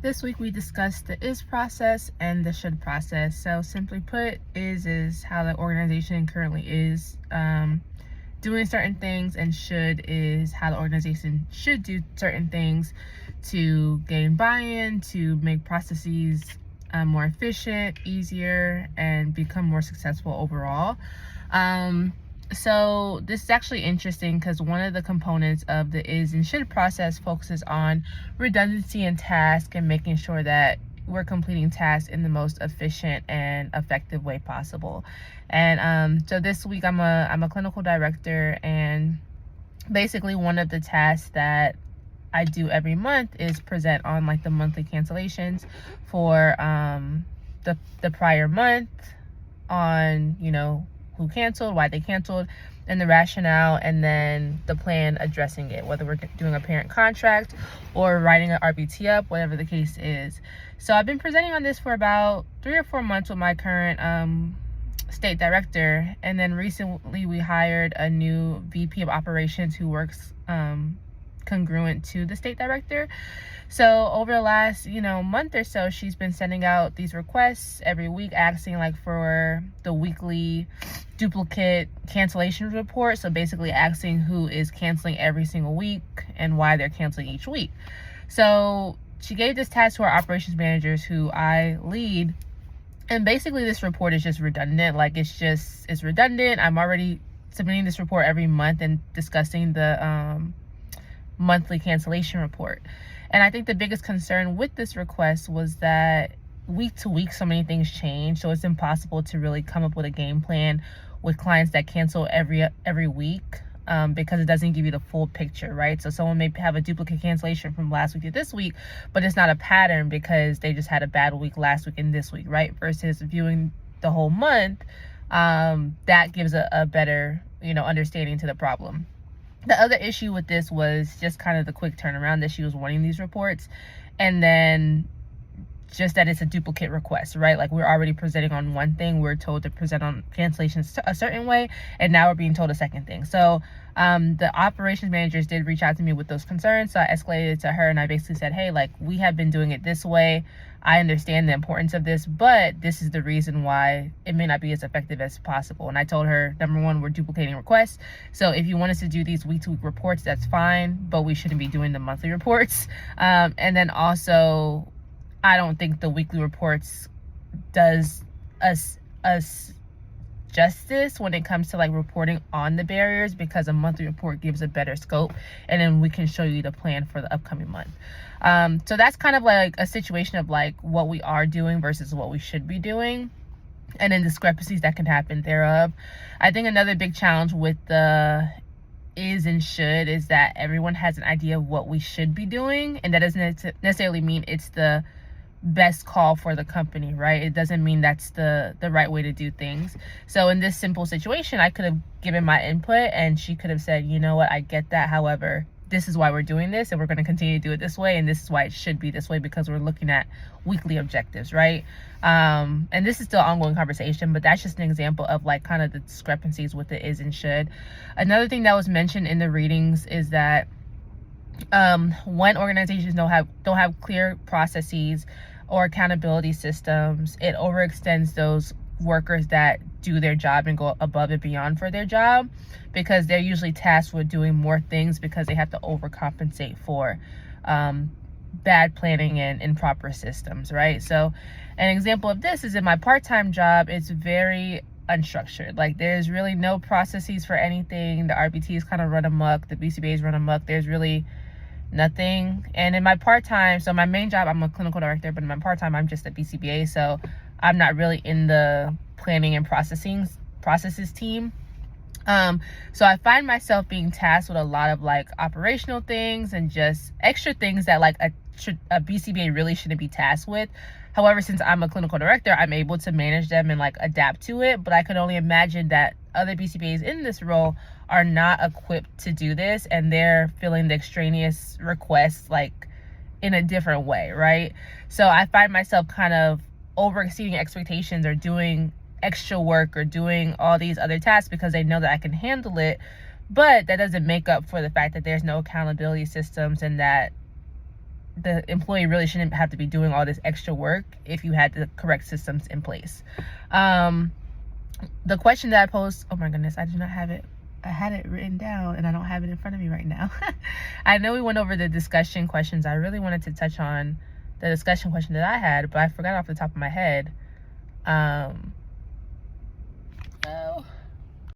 This week we discussed the is process and the should process. So simply put, is how the organization currently is doing certain things, and should is how the organization should do certain things to gain buy-in, to make processes more efficient, easier, and become more successful overall. So this is actually interesting because one of the components of the is and should process focuses on redundancy in task and making sure that we're completing tasks in the most efficient and effective way possible. And so this week I'm a clinical director, and basically one of the tasks that I do every month is present on like the monthly cancellations for the prior month, on who canceled, why they canceled, and the rationale, and then the plan addressing it, whether we're doing a parent contract or writing an RBT up, whatever the case is. So I've been presenting on this for about 3 or 4 months with my current state director, and then recently we hired a new VP of operations who works congruent to the state director. So over the last month or so, she's been sending out these requests every week, asking like for the weekly duplicate cancellation report. So basically asking who is canceling every single week and why they're canceling each week. So she gave this task to our operations managers, who I lead, and basically this report is just redundant. Like it's redundant. I'm already submitting this report every month and discussing the monthly cancellation report. And I think the biggest concern with this request was that week to week so many things change, so it's impossible to really come up with a game plan with clients that cancel every week, because it doesn't give you the full picture, right? So someone may have a duplicate cancellation from last week to this week, but it's not a pattern because they just had a bad week last week and this week, right? Versus viewing the whole month, that gives a better understanding to the problem. The other issue with this was just kind of the quick turnaround that she was wanting these reports, and then just that it's a duplicate request, right? Like we're already presenting on one thing, we're told to present on cancellations a certain way, and now we're being told a second thing. So the operations managers did reach out to me with those concerns, so I escalated it to her, and I basically said, hey, like we have been doing it this way. I understand the importance of this, but this is the reason why it may not be as effective as possible. And I told her, number one, we're duplicating requests. So if you want us to do these week-to-week reports, that's fine, but we shouldn't be doing the monthly reports. And then also, I don't think the weekly reports does us justice when it comes to like reporting on the barriers, because a monthly report gives a better scope, and then we can show you the plan for the upcoming month. So that's kind of like a situation of like what we are doing versus what we should be doing, and then discrepancies that can happen thereof. I think another big challenge with the is and should is that everyone has an idea of what we should be doing, and that doesn't necessarily mean it's the best call for the company, right? It doesn't mean that's the right way to do things. So in this simple situation, I could have given my input and she could have said, you know what, I get that, however, this is why we're doing this, and we're going to continue to do it this way, and this is why it should be this way, because we're looking at weekly objectives, right? And this is still an ongoing conversation, but that's just an example of like kind of the discrepancies with the is and should. Another thing that was mentioned in the readings is that when organizations don't have clear processes or accountability systems, it overextends those workers that do their job and go above and beyond for their job, because they're usually tasked with doing more things because they have to overcompensate for bad planning and improper systems, right? So an example of this is in my part-time job. It's very unstructured. Like there's really no processes for anything. The RBTs kind of run amok, the BCBAs run amok. There's really nothing. And in my part-time, so my main job, I'm a clinical director, but in my part-time, I'm just a BCBA, so I'm not really in the planning and processes team. So I find myself being tasked with a lot of like operational things and just extra things that like a BCBA really shouldn't be tasked with. However, since I'm a clinical director, I'm able to manage them and like adapt to it. But I could only imagine that other BCBAs in this role are not equipped to do this, and they're filling the extraneous requests like in a different way, right? So I find myself kind of over exceeding expectations, or doing extra work, or doing all these other tasks because they know that I can handle it. But that doesn't make up for the fact that there's no accountability systems, and that the employee really shouldn't have to be doing all this extra work if you had the correct systems in place. The question that I posed, oh my goodness, I do not have it. I had it written down and I don't have it in front of me right now. I know we went over the discussion questions. I really wanted to touch on the discussion question that I had, but I forgot off the top of my head. Oh,